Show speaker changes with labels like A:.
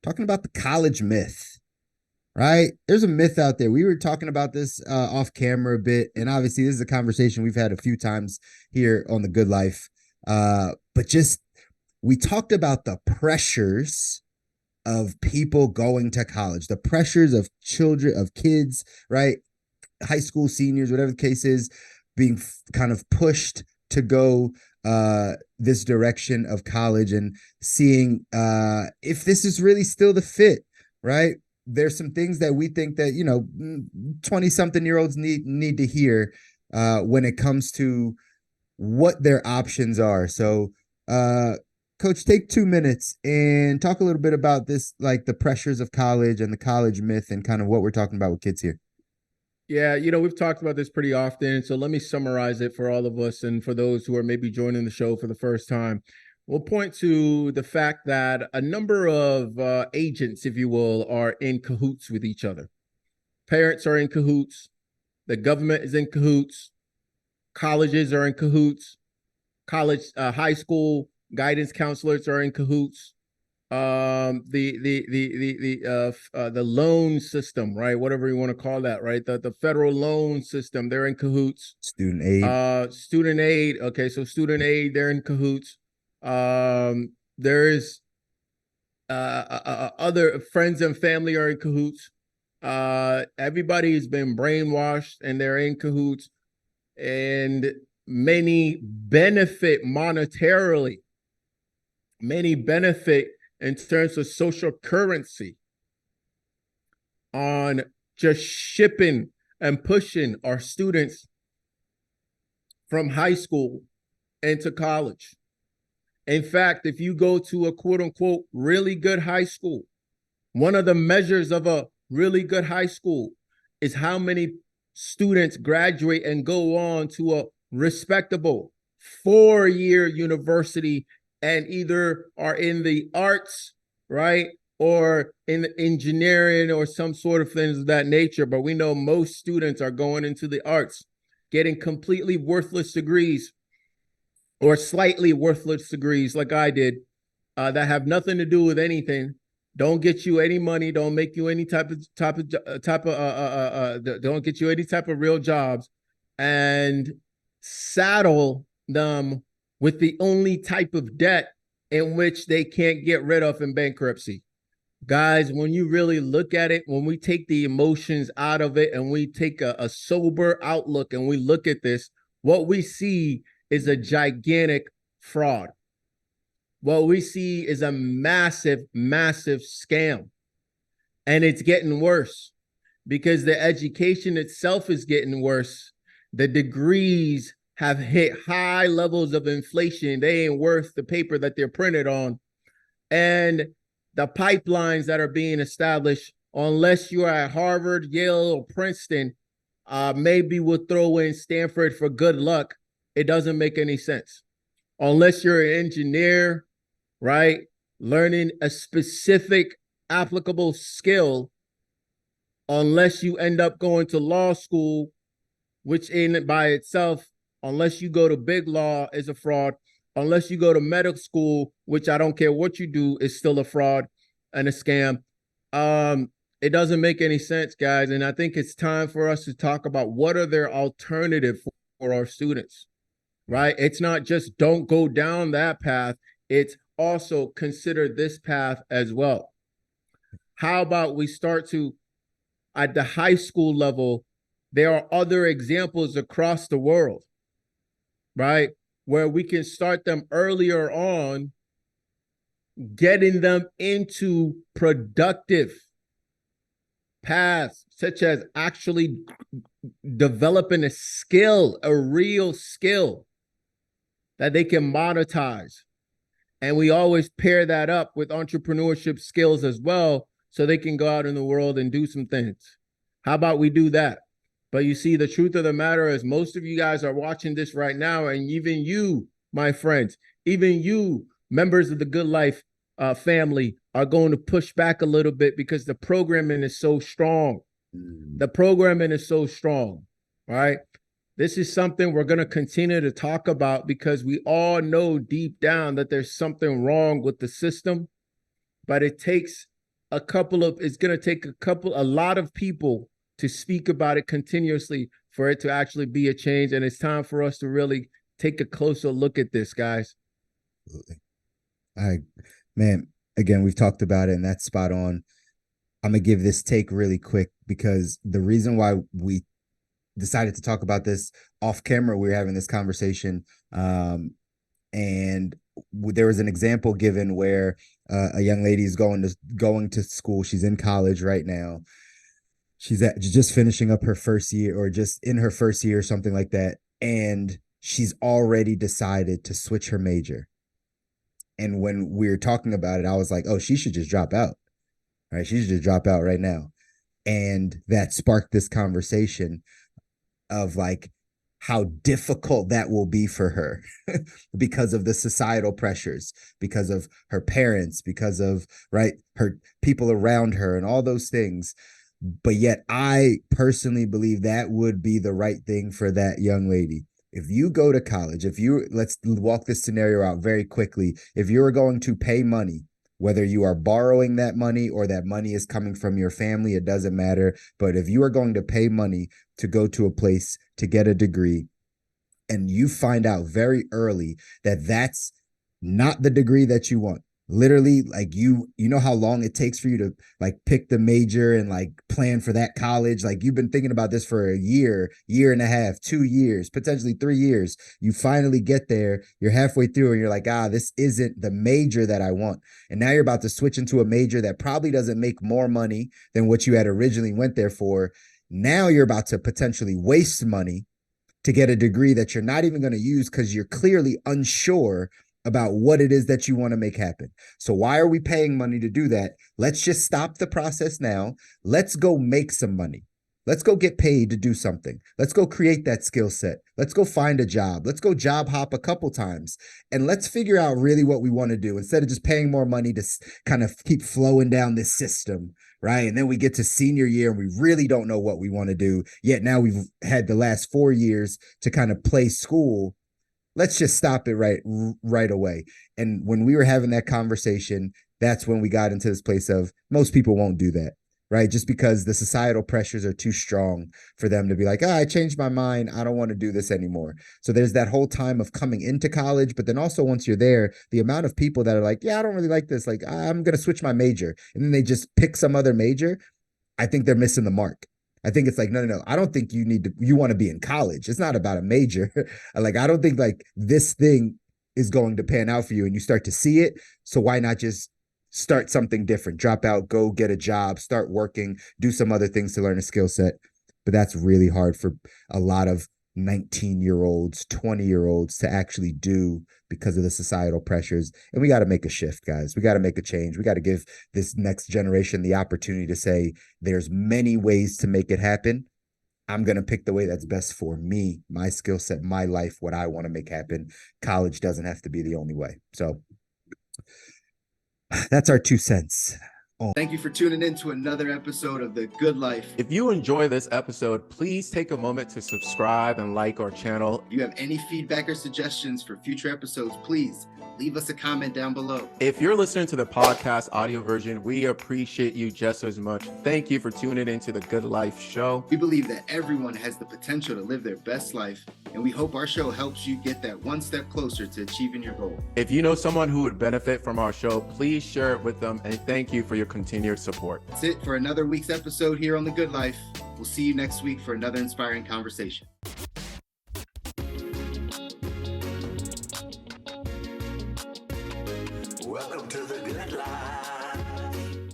A: talking about the college myth, right? There's a myth out there. We were talking about this off camera a bit, and obviously this is a conversation we've had a few times here on the Good Life. But just we talked about the pressures of people going to college, the pressures of children, of kids, right? High school seniors, whatever the case is, being kind of pushed to go this direction of college and seeing if this is really still the fit, right? There's some things that we think that 20 something year olds need to hear when it comes to what their options are. So Coach, take 2 minutes and talk a little bit about this, like the pressures of college and the college myth and kind of what we're talking about with kids here.
B: Yeah, we've talked about this pretty often. So let me summarize it for all of us and for those who are maybe joining the show for the first time. We'll point to the fact that a number of agents, if you will, are in cahoots with each other. Parents are in cahoots. The government is in cahoots. Colleges are in cahoots. High school guidance counselors are in cahoots. The loan system, right? Whatever you want to call that, right? The federal loan system, they're in cahoots.
A: Student aid.
B: Student aid. Okay, so student aid, they're in cahoots. There's other friends and family are in cahoots. Everybody's been brainwashed and they're in cahoots, and many benefit monetarily, many benefit in terms of social currency on just shipping and pushing our students from high school into college. In fact, if you go to a quote unquote really good high school, one of the measures of a really good high school is how many students graduate and go on to a respectable 4-year university and either are in the arts, right, or in the engineering or some sort of things of that nature. But we know most students are going into the arts, getting completely worthless degrees or slightly worthless degrees like I did, that have nothing to do with anything, don't get you any money, don't make you any don't get you any type of real jobs, and saddle them with the only type of debt in which they can't get rid of in bankruptcy. Guys, when you really look at it, when we take the emotions out of it and we take a sober outlook and we look at this, what we see is a gigantic fraud. What we see is a massive, massive scam. And it's getting worse because the education itself is getting worse. The degrees have hit high levels of inflation. They ain't worth the paper that they're printed on. And the pipelines that are being established, unless you're at Harvard, Yale, or Princeton, maybe we'll throw in Stanford for good luck. It doesn't make any sense. Unless you're an engineer, right? Learning a specific applicable skill, unless you end up going to law school, which in by itself, unless you go to big law, is a fraud. Unless you go to medical school, which I don't care what you do, is still a fraud and a scam. It doesn't make any sense, guys. And I think it's time for us to talk about what are their alternatives for our students, right? It's not just don't go down that path. It's also consider this path as well. How about we start to, at the high school level, there are other examples across the world, right? Where we can start them earlier on, getting them into productive paths, such as actually developing a skill, a real skill that they can monetize. And we always pair that up with entrepreneurship skills as well, so they can go out in the world and do some things. How about we do that? But you see, the truth of the matter is most of you guys are watching this right now, and even you, my friends, even you, members of the Good Life family, are going to push back a little bit because the programming is so strong. The programming is so strong, right? This is something we're going to continue to talk about because we all know deep down that there's something wrong with the system, but it takes it's going to take a lot of people to speak about it continuously for it to actually be a change. And it's time for us to really take a closer look at this, guys.
A: Absolutely. Man, again, we've talked about it and that's spot on. I'm going to give this take really quick because the reason why we decided to talk about this off camera, we were having this conversation, and there was an example given where a young lady is going to school. She's in college right now. She's just finishing up her first year or just in her first year or something like that. And she's already decided to switch her major. And when we were talking about it, I was like, oh, she should just drop out. Right? She should just drop out right now. And that sparked this conversation of like how difficult that will be for her because of the societal pressures, because of her parents, because of her people around her and all those things. But yet I personally believe that would be the right thing for that young lady. If you go to college, let's walk this scenario out very quickly. If you're going to pay money, whether you are borrowing that money or that money is coming from your family, it doesn't matter. But if you are going to pay money to go to a place to get a degree and you find out very early that that's not the degree that you want, literally, like you know how long it takes for you to like pick the major and like plan for that college. Like you've been thinking about this for a year and a half, 2 years, potentially 3 years. You finally get there, you're halfway through and you're like, this isn't the major that I want. And now you're about to switch into a major that probably doesn't make more money than what you had originally went there for. Now you're about to potentially waste money to get a degree that you're not even going to use because you're clearly unsure about what it is that you want to make happen. So why are we paying money to do that? Let's just stop the process now. Let's go make some money. Let's go get paid to do something. Let's go create that skill set. Let's go find a job. Let's go job hop a couple times. And let's figure out really what we want to do instead of just paying more money to kind of keep flowing down this system, right? And then we get to senior year and we really don't know what we want to do. Yet now we've had the last 4 years to kind of play school. Let's just stop it right away. And when we were having that conversation, that's when we got into this place of most people won't do that, right? Just because the societal pressures are too strong for them to be like, I changed my mind. I don't want to do this anymore. So there's that whole time of coming into college, but then also once you're there, the amount of people that are like, I don't really like this. Like, I'm going to switch my major. And then they just pick some other major. I think they're missing the mark. I think it's like, no. I don't think you want to be in college. It's not about a major. Like, I don't think like this thing is going to pan out for you and you start to see it. So why not just start something different, drop out, go get a job, start working, do some other things to learn a skill set. But that's really hard for a lot of 19-year-olds, 20-year-olds to actually do because of the societal pressures. And we got to make a shift, guys. We got to make a change. We got to give this next generation the opportunity to say there's many ways to make it happen. I'm going to pick the way that's best for me, my skill set, my life, what I want to make happen. College doesn't have to be the only way. So that's our 2 cents.
C: Thank you for tuning in to another episode of The Good Life.
D: If you enjoy this episode, please take a moment to subscribe and like our channel.
C: If you have any feedback or suggestions for future episodes, please leave us a comment down below.
D: If you're listening to the podcast audio version, we appreciate you just as much. Thank you for tuning into The Good Life Show.
C: We believe that everyone has the potential to live their best life, and we hope our show helps you get that one step closer to achieving your goal.
D: If you know someone who would benefit from our show, please share it with them, and thank you for your continued support.
C: That's it for another week's episode here on The Good Life. We'll see you next week for another inspiring conversation.
E: Welcome to The Good Life.